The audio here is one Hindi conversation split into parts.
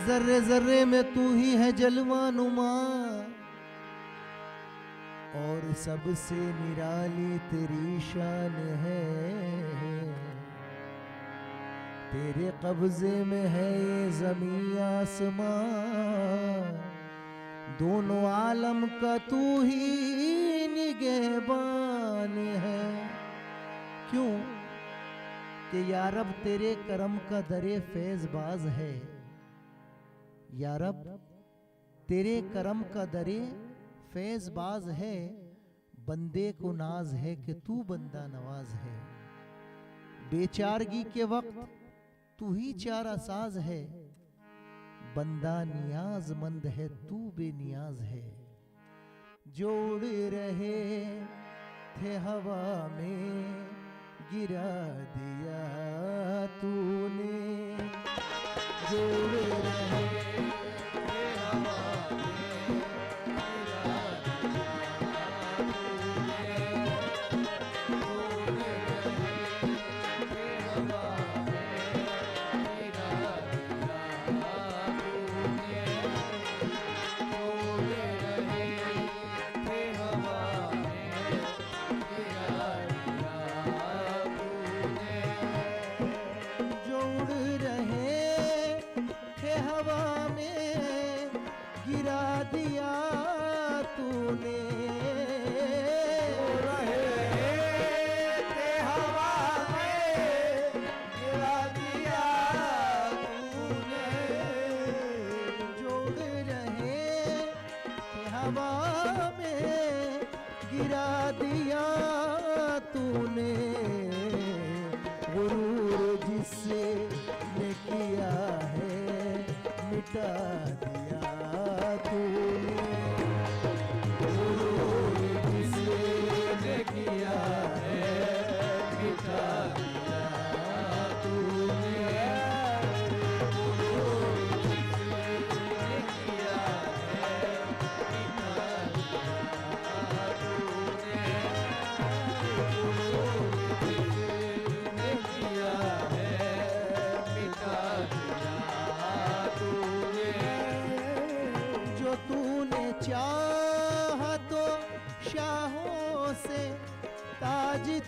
जर्रे जर्रे में तू ही है जलवानुमा और सबसे निराली तेरी शान है। तेरे कब्जे में है ये ज़मीं आसमां, दोनों आलम का तू ही निगहबान है। क्यों कि या रब तेरे करम का दरे फैज़बाज है। या रब तेरे करम का दरे फैज़बाज है। बंदे को नाज है कि तू बंदा नवाज है। बेचारगी के वक्त तू ही चारा साज है। बंदा नियाजमंद है तू बेनियाज है। जो उड़ रहे थे हवा में गिरा दिया तूने। जो उड़ रहे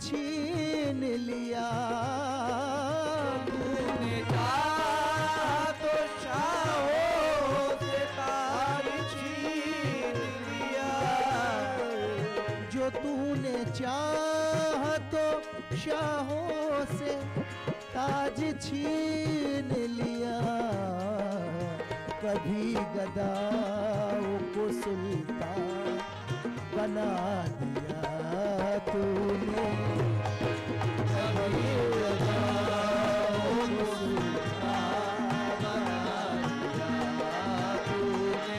छीन लिया। तूने चाहा तो शाहों से ताज छीन लिया। जो तूने चाहा तो शाहों से ताज छीन लिया। कभी गदाओं को सुल्तान बना दिया तूने। कभी गदाओं को सुल्तान बना दिया तूने।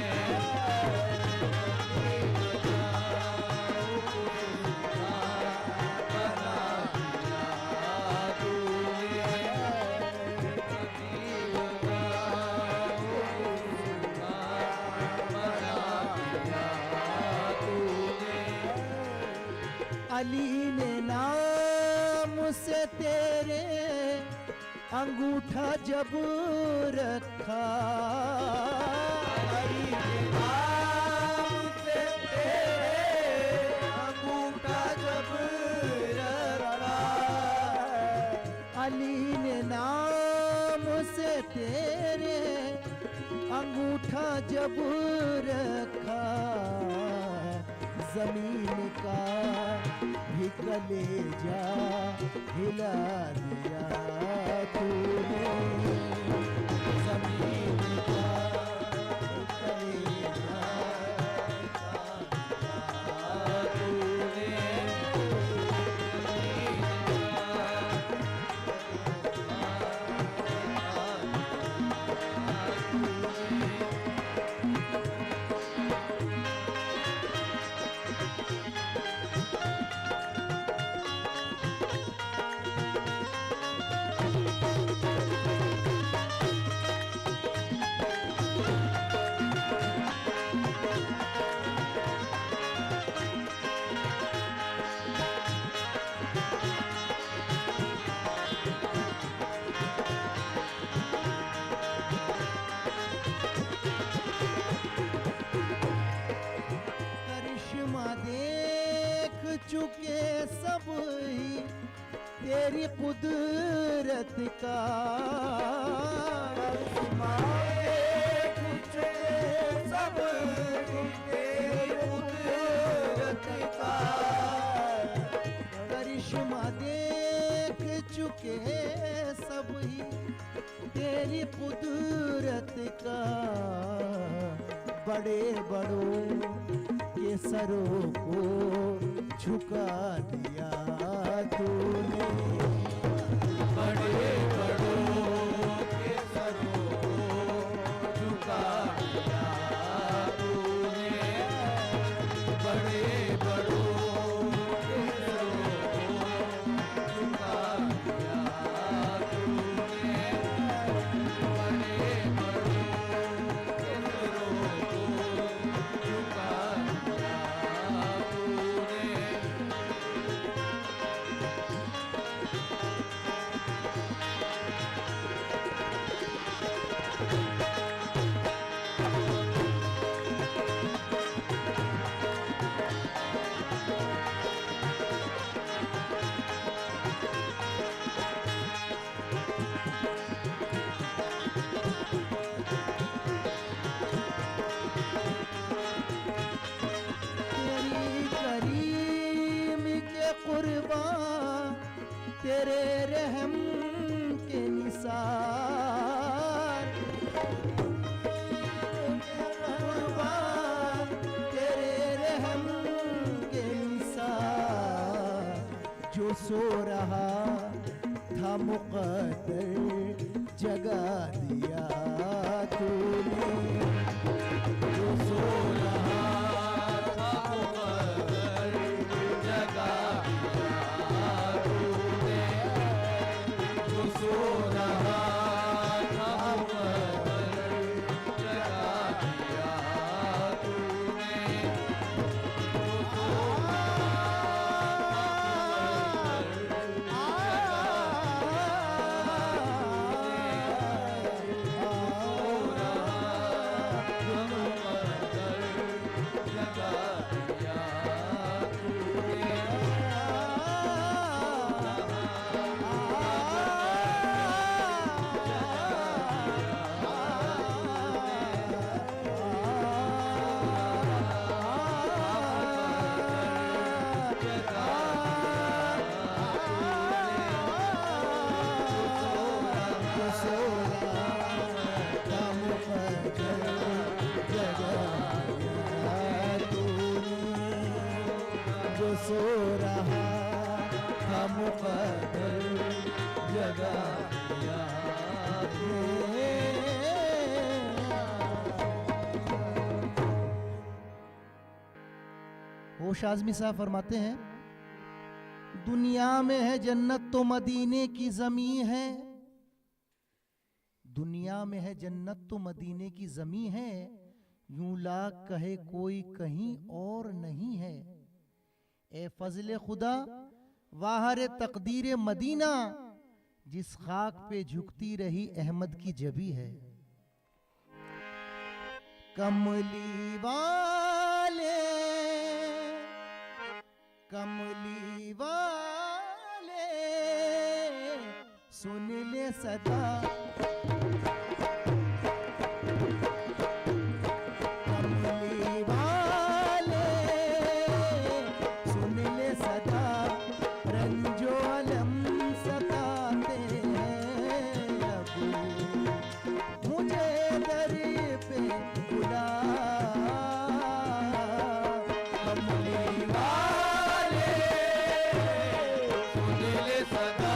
अली ने नाम से तेरे अंगूठा जब रखा। अली ने नाम से तेरे अंगूठा जब रखा। अली ने नाम से तेरे अंगूठा जब रखा। जमीन का भी कलेजा हिला दिया तूने। जमीन का कलेजा हिला तूने। करिश्मा देख चुके सब ही तेरी कुदरत का, करिश्मा देख चुके सब तेरी कुदरत का, करिश्मा देख चुके सब ही तेरी कुदरत का, बड़े बड़ों के सरों को झुका दिया तूने, बड़े बड़ों के सरों को झुका दिया तूने, बड़े बड़ों के सरों को झुका दिया तूने, बड़े बड़ों के सरों को झुका दिया तूने। तेरी करीम के कुर्बान, तेरे रहम के निसार, कुर्बान तेरे रहम के निसार, जो सो रहा था मुक़द्दर जगा दिया तूने, जो सो रहा था मुक़द्दर जगा दिया तूने, जो सो रहा था मुक़द्दर जगा दिया तूने, जो सो सो रहा था मुक़द्दर जगा दिया तूने। होश आज़मी साहब फरमाते हैं, दुनिया में है जन्नत तो मदीने की ज़मीं है, दुनिया में है जन्नत तो मदीने की ज़मीं है, यूं लाख कहे कोई कहीं और नहीं है। ए फजले खुदा वाहर तकदीर मदीना, जिस खाक पे झुकती रही अहमद की जबी है। कमली वाले कमली वाले सुन ले सदा, कमली वाले सुन ले सदा, रंजो अलम सताते हैं अब, मुझे दर पे बुला। कमली वाले सुन ले सदा,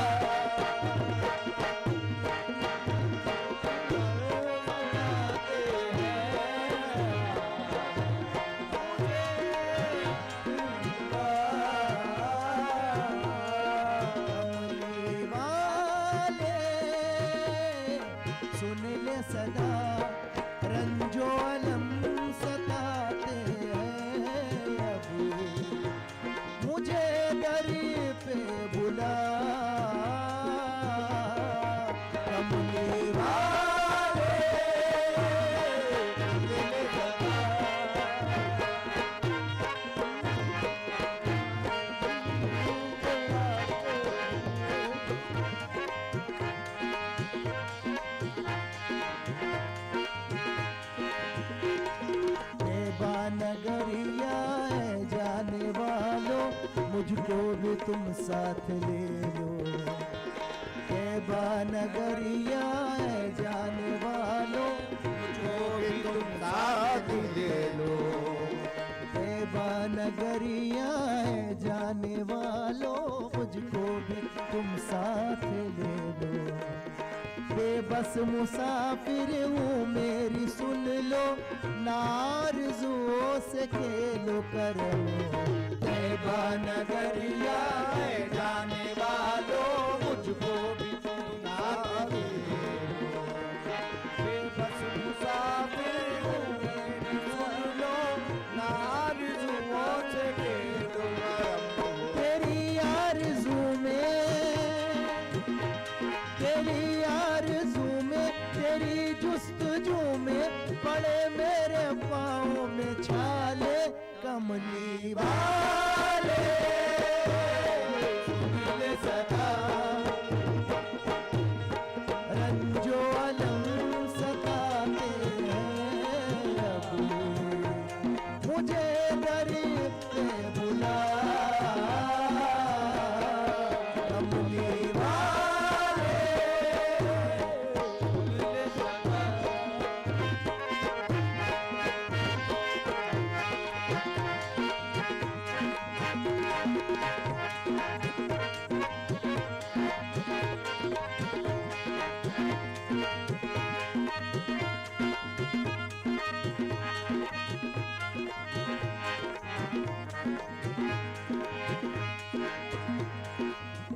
तुम साथ ले लो। तैबा नगरिया है जाने वालों, मुझको भी तुम साथ ले लो। तैबा नगरिया है जाने वालों, मुझको भी तुम साथ ले लो। बेबस मुसाफिर हूँ मेरी सुन लो, नारजुओं से खेलो करो। तैबा नगरिया है जाने वालों, मुझको भी तुम साथ ले लो। बेबस मुसाफिर हूँ मेरी सुन लो, नारजुओं से खेलो करो। तेरी आरज़ू में तेरी जुस्तजू में पड़े मेरे पाँव में छाले कमली वाले। मिले सदा रंजो अलम सताते हैं अब, मुझे दर पे बुला कमली वाले। मिले सदा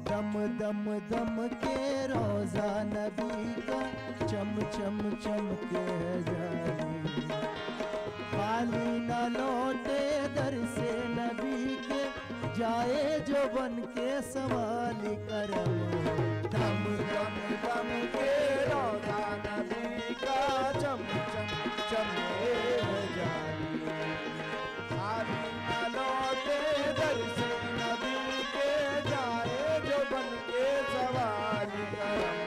दम दम दम के रोजा नबी का, चम चम चम के जाली। खाली न लौटे दर से नबी के, जाए जो बन के सवाल करम। दम दम दम के रोजा नबी का, चम चम चमे जाली। खाली न लौटे दर से नबी के, जाए जो बन के सवाल करम।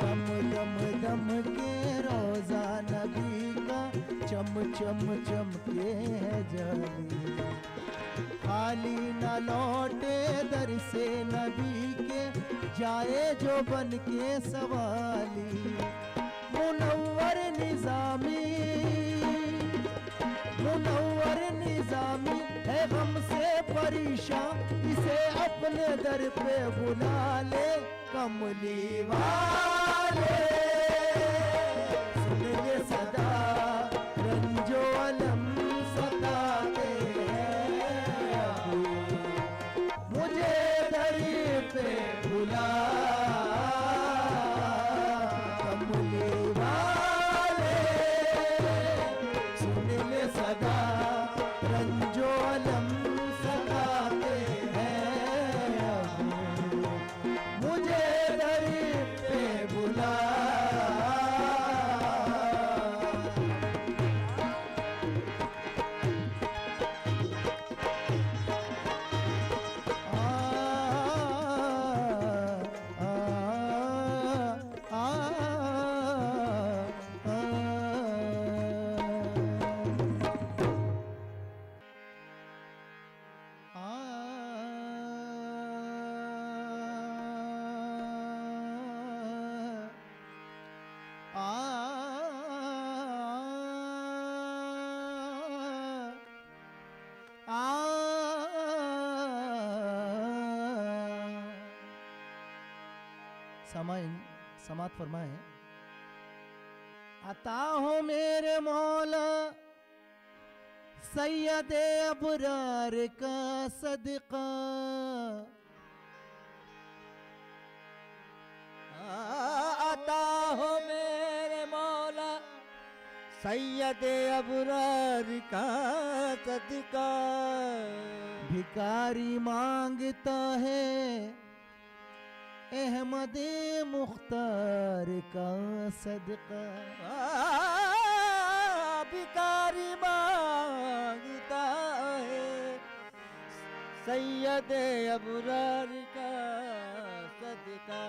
दम दम दम के रोजा नबी का, चम चम चम के जाली। खाली न लौटे दर से नबी के, जाए जो बन के सवाली। मुनव्वर निजामी, मुनव्वर निजामी है गम से परेशान, इसे अपने दर पे बुला ले कमली वाले। सुन ले सदा रंजो अलम सताते हैं अब, मुझे दर पे बुला कमली वाले। सुन ले सदा रंजो अलम सताते हैं अब, मुझे दर पे बुला। सामाइन समात फरमाए। अता हो मेरे मौला सैयद अबरार का सदका, आता हो मेरे मौला सैयद अबरार का सदका। भिकारी मांगता है अहमद मुख्तार का सदका। भिकारी मांगता है सैयद अबरार का सदका।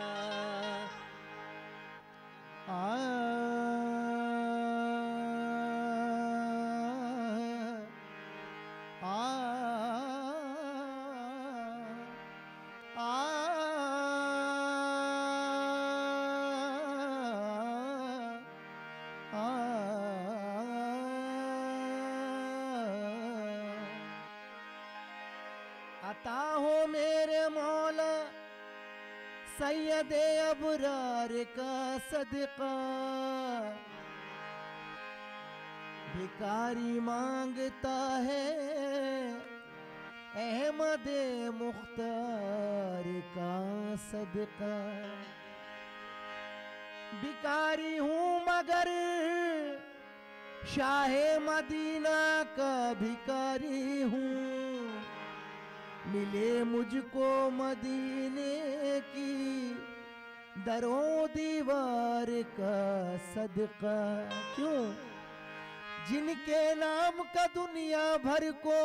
अता हो मेरे मौला सैयदे अबरार का सदका। भिखारी मांगता है अहमद मुख्तार का सदका। भिखारी हूँ मगर शाहे मदीना का भिखारी हूँ। मिले मुझको मदीने की दरों दीवार का सदका। क्यों? जिनके नाम का दुनिया भर को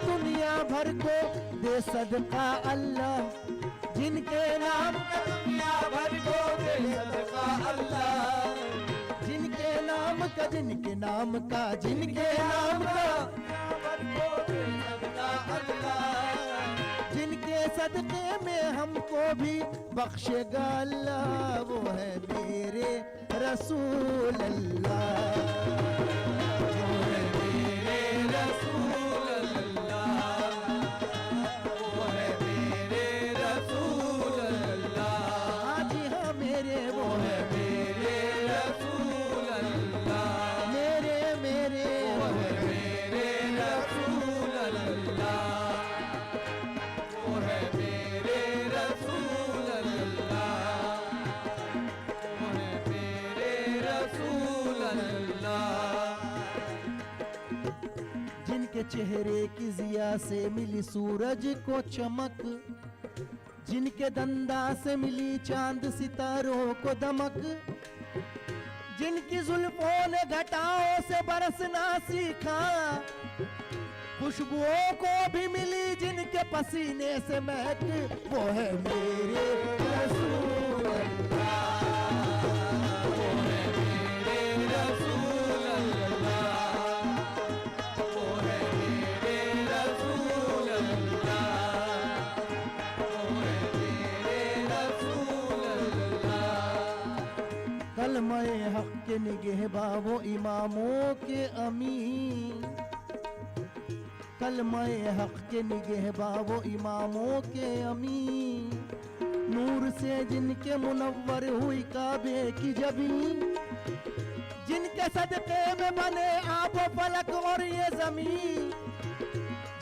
दुनिया भर को दे सदका अल्लाह। जिनके नाम का दुनिया भर को दे सदका अल्लाह। जिनके नाम का जिनके नाम का जिनके नाम का भर को दे सदका अल्लाह। जिनके सदके में हमको भी बख्शेगा अल्लाह वो है मेरे रसूल अल्लाह। वो है मेरे रसूल चेहरे की जिया से मिली सूरज को चमक। जिनके दंदा से मिली चांद सितारों को दमक। जिनकी जुल्फों ने घटाओं से बरसना सीखा। खुशबुओं को भी मिली जिनके पसीने से महक वो है मेरे रसूल अल्लाह। वो है मेरे रसूल अल्लाह। कलमे हक के निगहबा वो इमामों के अमीन। कलमे हक के निगहबा वो इमामों के अमीन। नूर से जिनके मुनव्वर हुई काबे की जबीन। जिनके सदके में बने आब फलक और ये जमीन।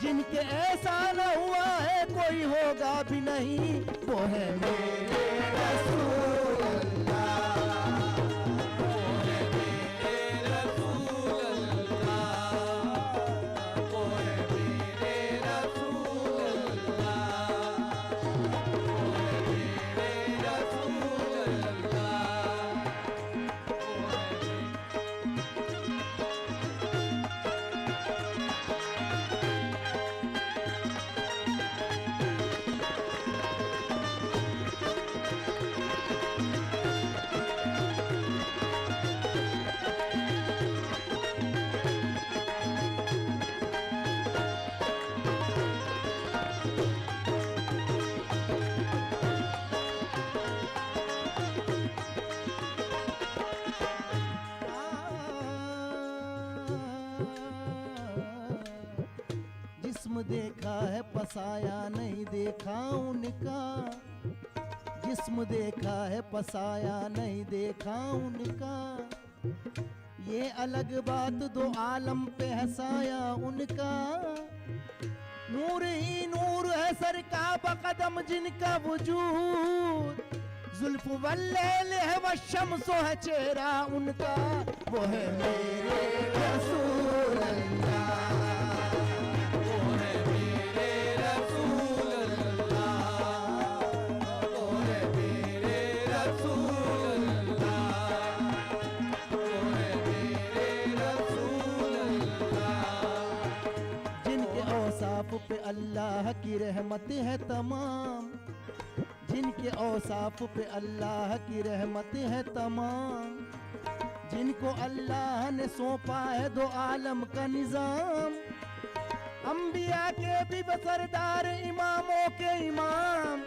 जिनके ऐसा न हुआ है कोई होगा भी नहीं वो है मेरे रसूल अल्लाह। देखा है पसाया नहीं देखा उनका। जिस्म देखा है पसाया नहीं देखा उनका। ये अलग बात दो आलम पे हसाया उनका। नूर ही नूर है सर का बकदम जिनका वजूद। जुल्फ वल्लैल है व शम्सो है चेहरा उनका वो है मेरे रसूल अल्लाह। पे अल्लाह की रहमत है तमाम। जिनके औसाफ पे अल्लाह की रहमत है तमाम। जिनको अल्लाह ने सौंपा है दो आलम का निजाम। अंबिया के भी सरदार इमामों के इमाम।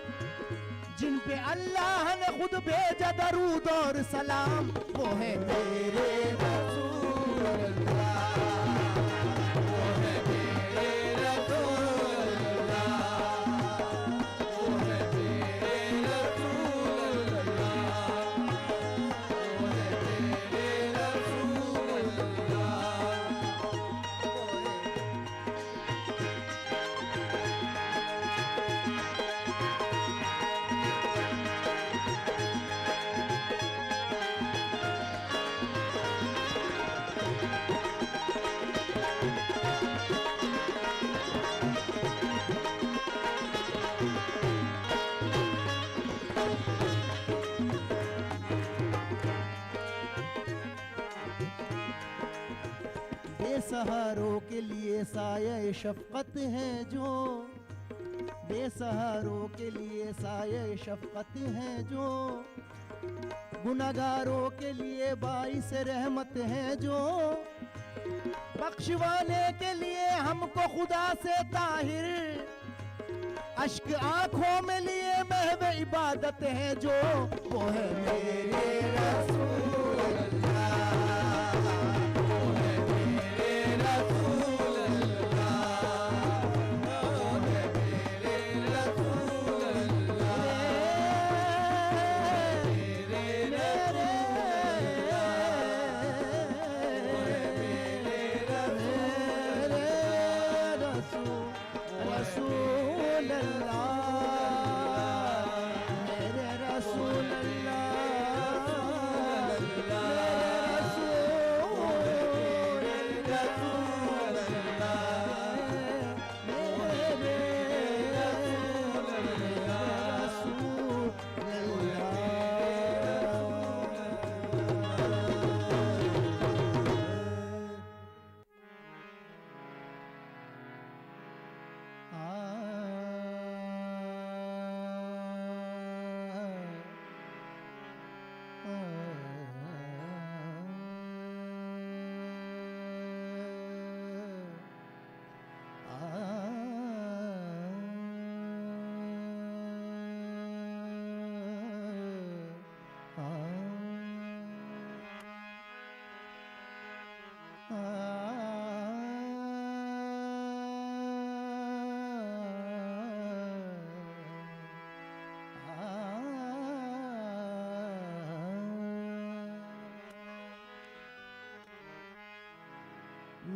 जिन पे अल्लाह ने खुद भेजा दरूद और सलाम, वो है मेरे रसूल अल्लाह, वो है मेरे रसूल अल्लाह, वो है मेरे रसूल अल्लाह, वो है मेरे रसूल अल्लाह। बेसहारों के लिए साये शफकत है जो, बेसहारों के लिए साये शफकत है जो, गुनाहगारों के लिए बाइस रहमत है जो, बख्शवाने के लिए हमको खुदा से ताहिर, अश्क आंखों में लिए महव इबादत है जो, वो है मेरे रसूल अल्लाह, वो है मेरे रसूल अल्लाह, वो है मेरे रसूल अल्लाह, मेरे रसूल अल्लाह, मेरे रसूल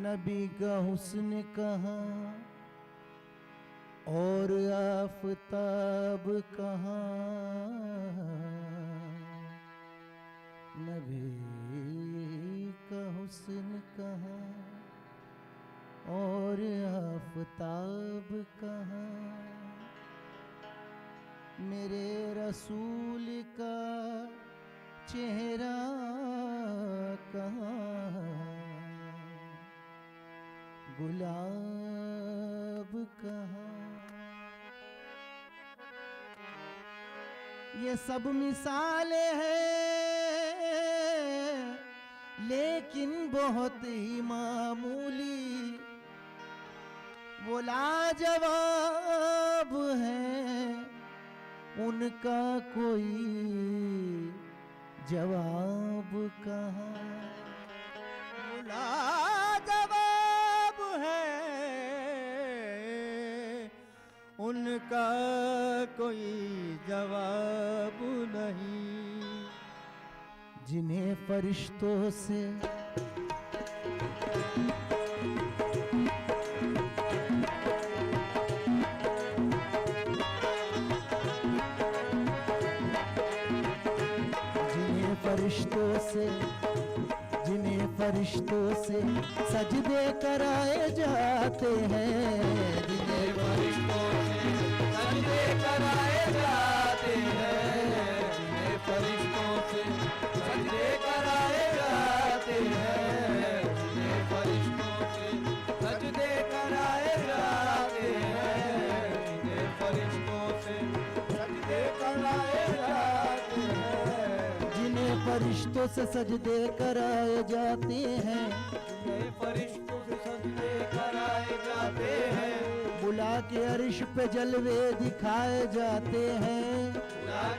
नबी का हुस्न कहाँ और आफताब कहाँ, नबी का हुस्न कहाँ और आफताब कहाँ, मेरे रसूल का चेहरा कहाँ, गुलाब कहाँ। ये सब मिसालें हैं लेकिन बहुत ही मामूली, वो लाजवाब है उनका कोई जवाब कहाँ, वो लाजवाब है उनका कोई जवाब नहीं, जिन्हें फरिश्तों से जिन्हें फरिश्तों से सजदे कराए जाते हैं, जिन्हें फरिश्तों से सजदे कराए जाते हैं, जिन्हें फरिश्तों से सजदे कराए जाते हैं, जिन्हें फरिश्तों से सजदे कराए जाते हैं, जिन्हें फरिश्तों से सजदे कराए जाते हैं, जिन्हें फरिश्तों से सजदे कराए जाते हैं, जिन्हें फरिश्तों से सजदे कराए जाते हैं, बुला के अर्श पे जलवे दिखाए जाते हैं,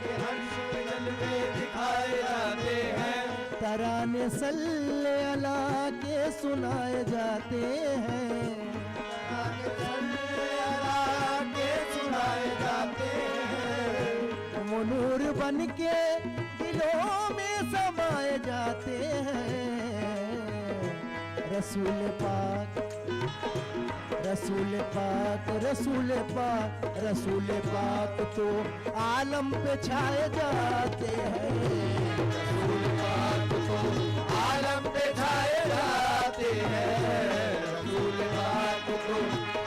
के हर्ष के जलवे दिखाए जाते हैं, तराने सल्ले अला के सुनाए जाते हैं, तराने सल्ले अला के सुनाए जाते हैं, वो नूर बन के दिलों में समाए जाते हैं। रसूल पाक रसूल पाक रसूल पाक रसूल पाक तो आलम पे छाए जाते हैं। रसूल पाक तो आलम पे छाए जाते हैं, रसूल पाक तो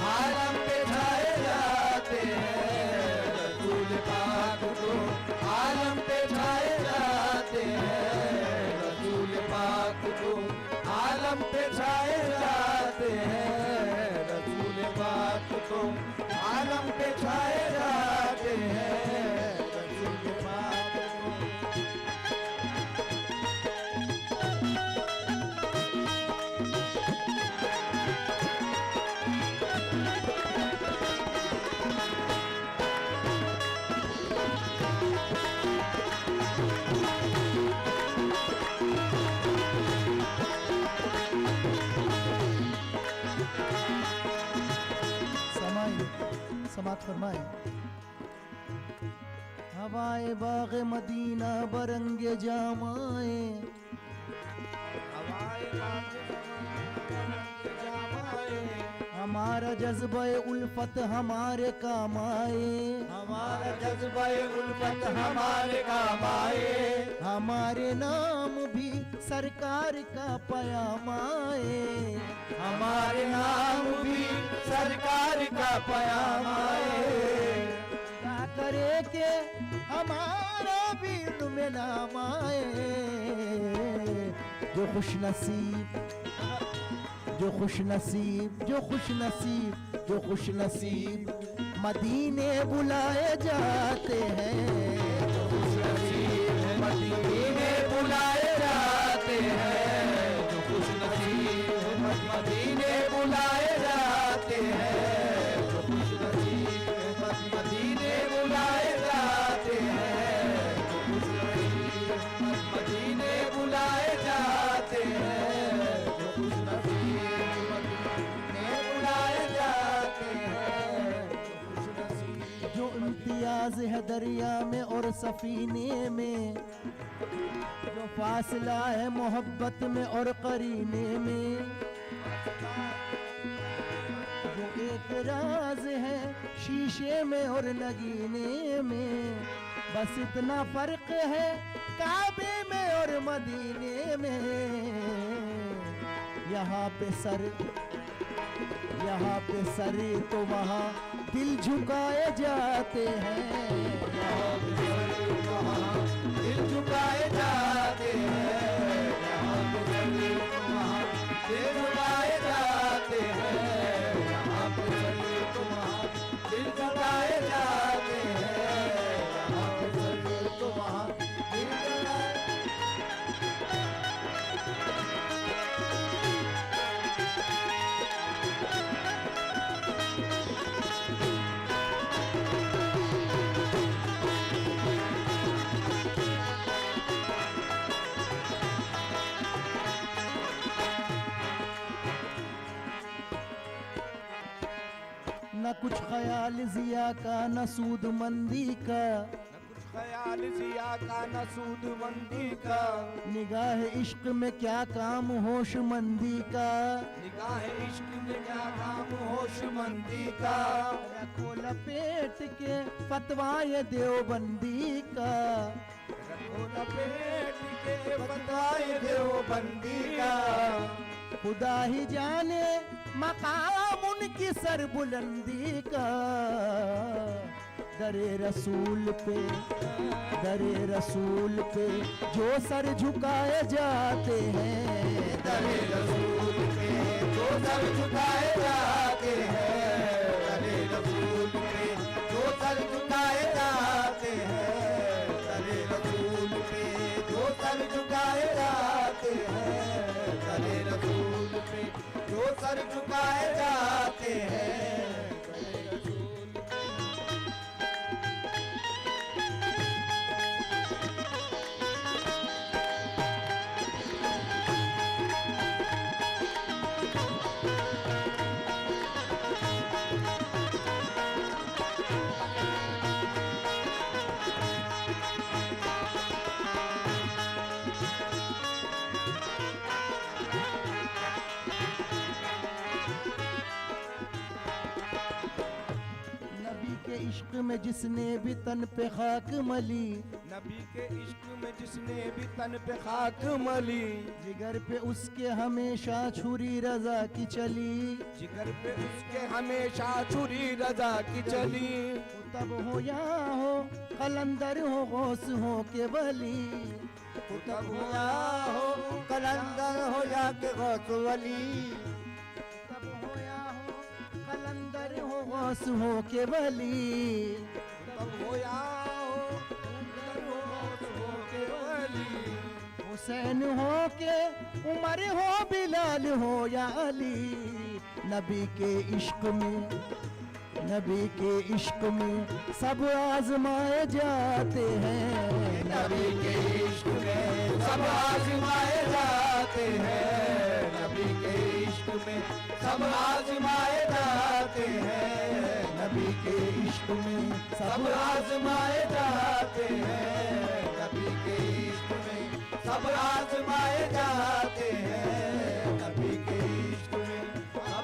आलम पे छाए जाते हैं, रसूल पाक तो आलम पे छाए जाते हैं, रसूल पाक तो आलम पे छाए जाते हैं, रसूल पाक तो आलम पे छाए जाते हैं, रसूल पाक तो समात फरमाए। हवाए बाग मदीना बरंगे जामाए, हमारा जज्बा उल्फत हमारे काम आए, हमारा जज्बा उल्फत हमारे काम आए, हमारे नाम भी सरकार का पयाम आए, हमारे नाम भी सरकार का पयाम आए, क्या करे के हमारा भी तुम्हें नाम आए। जो खुश नसीब जो खुश नसीब जो खुश नसीब जो खुश नसीब मदीने बुलाए जाते हैं, जो खुश नसीब मदीने बुलाए जाते हैं, जो खुश नसीब मदीने बुलाए जाते हैं, जो खुश नसीब मदीने बुलाए जाते हैं, जो खुश नसीब मदीने बुलाए जाते हैं, जो खुश नसीब मदीने बुलाए जाते हैं, जो खुश नसीब जो इम्तियाज है दरिया में और सफीने में, जो फासला है मोहब्बत में और करीने में, जो एक राज है शीशे में और नगीने में, बस इतना फर्क है काबे में और मदीने में। यहाँ पे सर तो वहाँ दिल झुकाए जाते हैं, दिल झुकाए जाते हैं, यहाँ पे चले तो वहाँ दिल झुकाए जाते हैं, यहाँ पे चले तो वहाँ दिल झुकाए जाते हैं, यहाँ पे चले तो वहाँ दिल झुकाए। न कुछ ख्याल जिया का न सूद मंदी का, न कुछ ख्याल जिया का न सूद मंदी का, निगाह इश्क में क्या काम होश मंदी का, निगाह इश्क में क्या काम होश मंदी का, रखो लपेट के फतवाए देवबंदी का, रखो लपेट के बताए देवबंदी का, खुदा ही जाने मकाम उनकी सर बुलंदी का। दरे रसूल पे जो सर झुकाए जाते हैं, दरे रसूल पे जो सर झुकाए जाते हैं, दरे रसूल पे जो सर झुकाए जाते हैं, दरे रसूल पे जो सर झुकाए जाते हैं, दरे रसूल पे जो सर झुकाए जाते हैं, दरे रसूल पे। इश्क में जिसने भी तन पे खाक मली, नबी के इश्क में जिसने भी तन पे खाक मली, जिगर पे उसके हमेशा छुरी रजा की चली। जिगर पे उसके हमेशा छुरी रजा की चली। तब हो या हो कलंदर हो गौस हो के वली, कुतब हो या हो कलंदर हो या के गौस वली। तब हो या हो कलंदर हो गौस हो के वली। तब हो या हो कलंदर हो गौस हो के वली। हुसैन हो के उमर हो बिलाल हो या अली, नबी के इश्क में, नबी के इश्क में सब आजमाए जाते हैं। नबी के इश्क में सब आजमाए जाते हैं। नबी के इश्क में सब आजमाए जाते हैं। नबी के इश्क में सब आजमाए जाते हैं। नबी के इश्क में सब आजमाए जाते हैं। नबी के इश्क में सब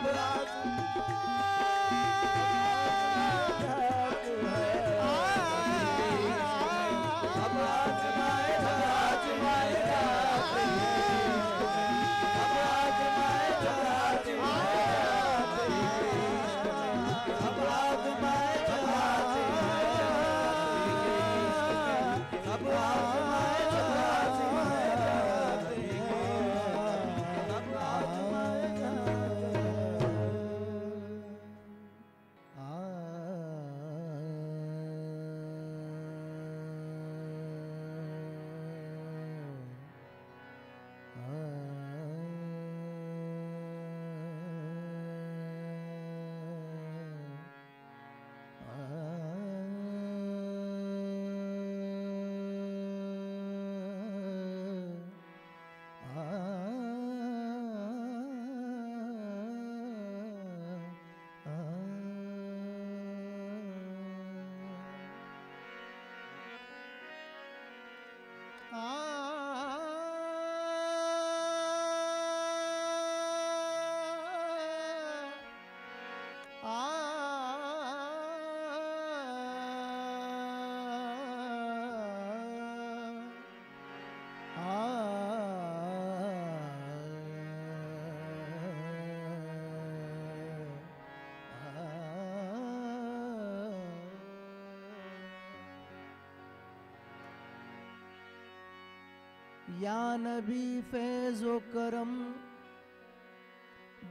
या नबी फैज़ो करम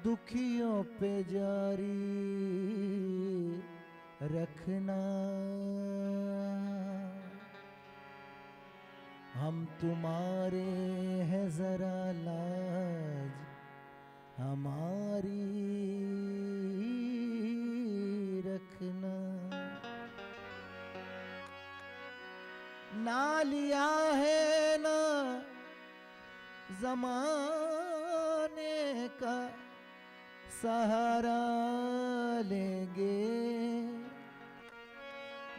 दुखियों पे जारी रखना। हम तुम्हारे हैं जरा लाज हमारी रखना। ना लिया है ना ज़माने का सहारा लेंगे,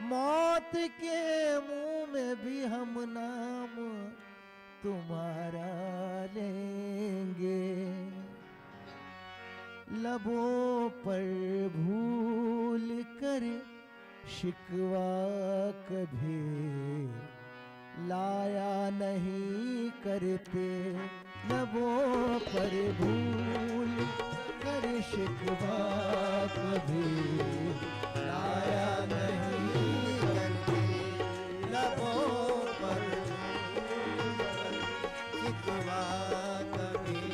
मौत के मुंह में भी हम नाम तुम्हारा लेंगे। लबों पर भूल कर शिकवा कभी लाया नहीं करते। लबों पर भूल कर शिकवा कभी लाया नहीं करते। लबों पर शिकवा कभी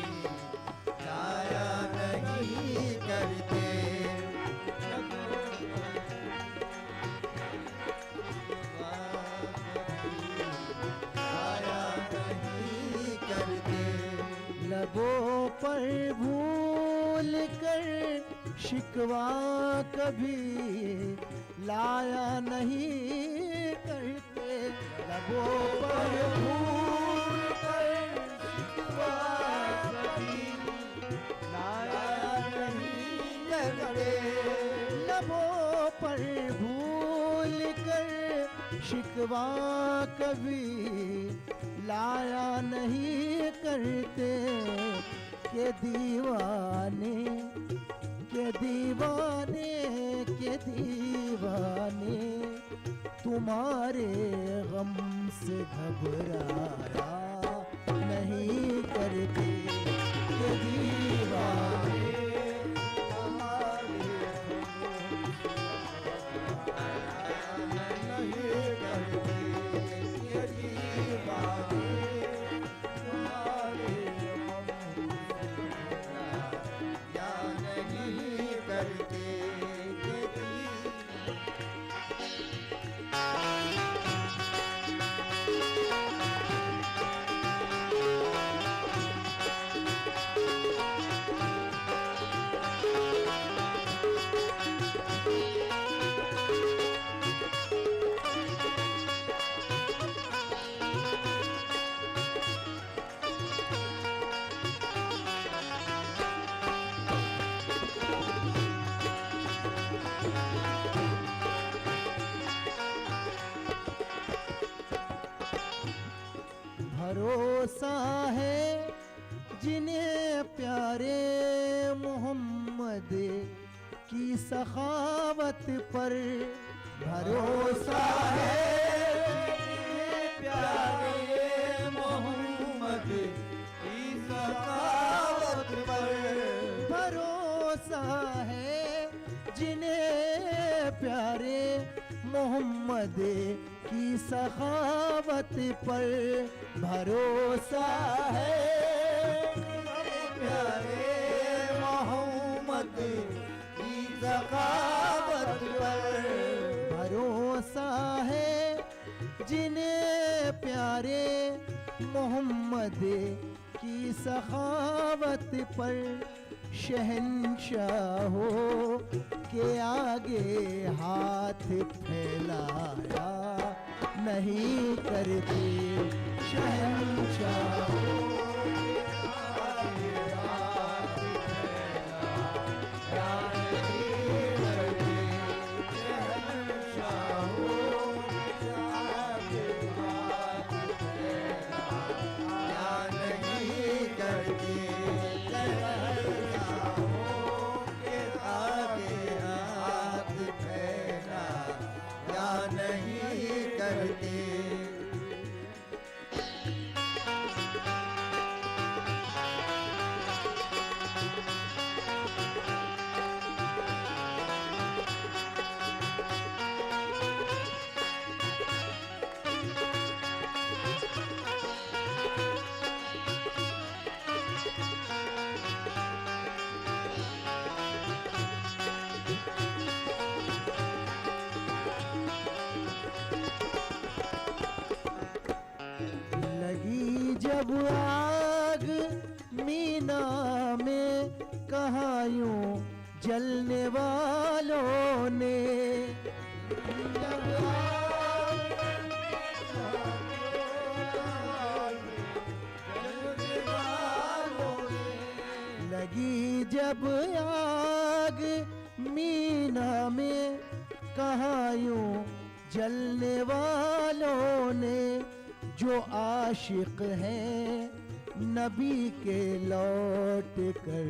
लाया नहीं करते। लबों पर भूल कर शिकवा कभी लाया नहीं करते। लबों पर भूल कर शिकवा कभी लाया नहीं करते। लबों पर भूल कर शिकवा कभी लाया नहीं करते। के दीवाने के दीवाने तुम्हारे गम से घबराया नहीं करते, के दीवाने तुम्हारे नहीं करते, ये दीवाने तुम्हारे या नहीं करते, ये भरोसा है जिन्हें प्यारे मोहम्मद की सखावत पर, भरोसा है जिन्हें प्यारे मोहम्मद की सखावत पर, भरोसा है जिन्हें प्यारे मोहम्मद की सखावत पर, भरोसा है प्यारे मोहम्मद की सखावत पर, भरोसा है जिन्हें प्यारे मोहम्मद की सखावत पर, शहंशाहों के आगे हाथ फैलाया नहीं करते, शहंशाहों नहीं करते। लगी जब आग मीना में कहाँ यूं जलने वालों ने, लगी जब आग मीना में कहाँ यूं जलने वालों ने, जो आशिक हैं नबी के लौट कर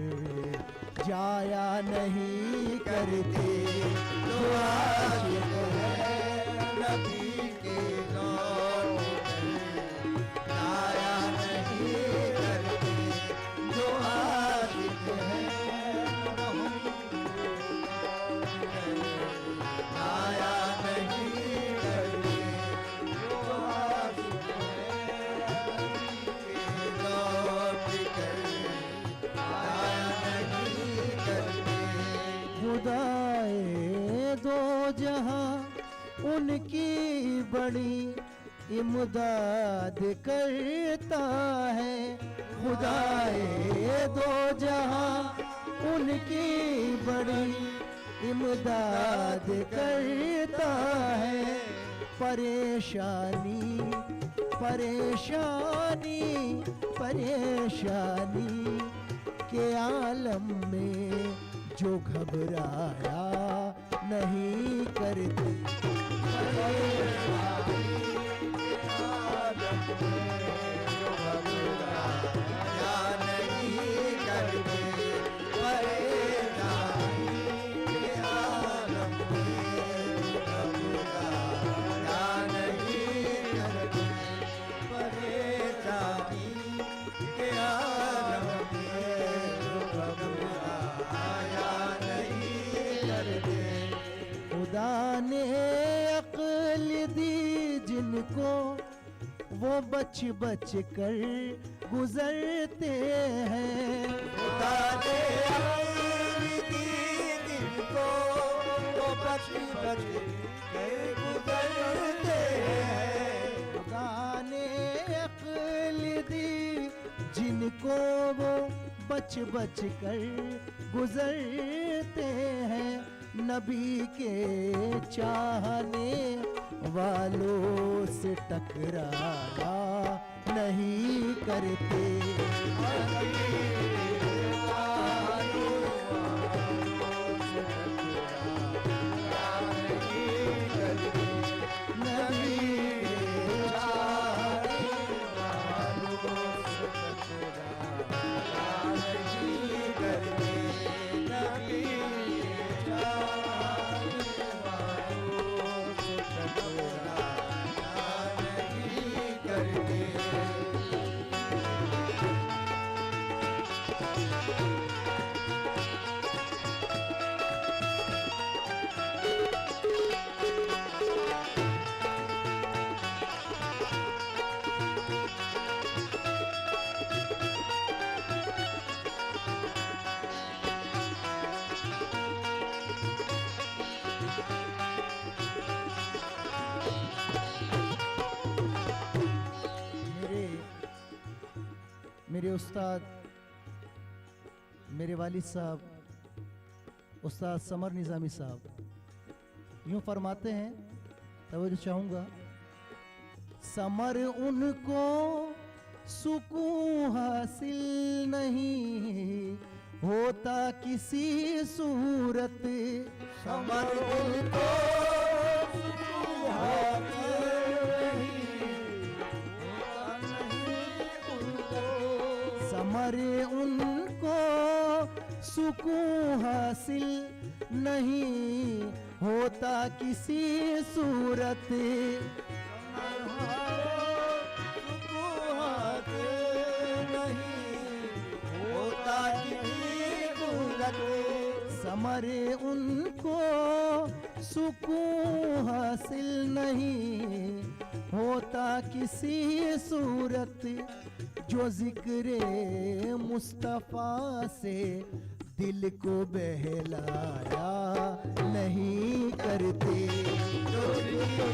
जाया नहीं करते, जो आशिक है नबी के लौट कर जाया नहीं करते, जो आशिक है जाया नहीं करते, जो आशिक खुदाए दो जहां उनकी बड़ी इमदाद करता है, खुदाए दो जहां उनकी बड़ी इमदाद करता है, परेशानी परेशानी परेशानी के आलम में जो घबराया नहीं करते, नहीं करते, परेशानी दी जिनको वो बच बच कर गुजरते हैं। खुदा ने अक्ल दी जिनको वो बच बच कर गुजरते हैं। खुदा ने अक्ल दी जिनको वो बच बच कर गुजरते हैं। नबी के चाहने वालों से टकराना नहीं करते। मेरे उस्ताद, मेरे वालिद साहब उस्ताद समर निज़ामी साहब यूँ फरमाते हैं, तवज्जो चाहूँगा। समर उनको सुकून हासिल नहीं होता किसी सूरत। समर उनको सुकून हासिल समर उनको सुकून हासिल नहीं होता किसी सूरत। समर उनको सुकून हासिल नहीं होता किसी सूरत। जो जिक्र मुस्तफा से दिल को बहलाया नहीं करते। जो जिक्र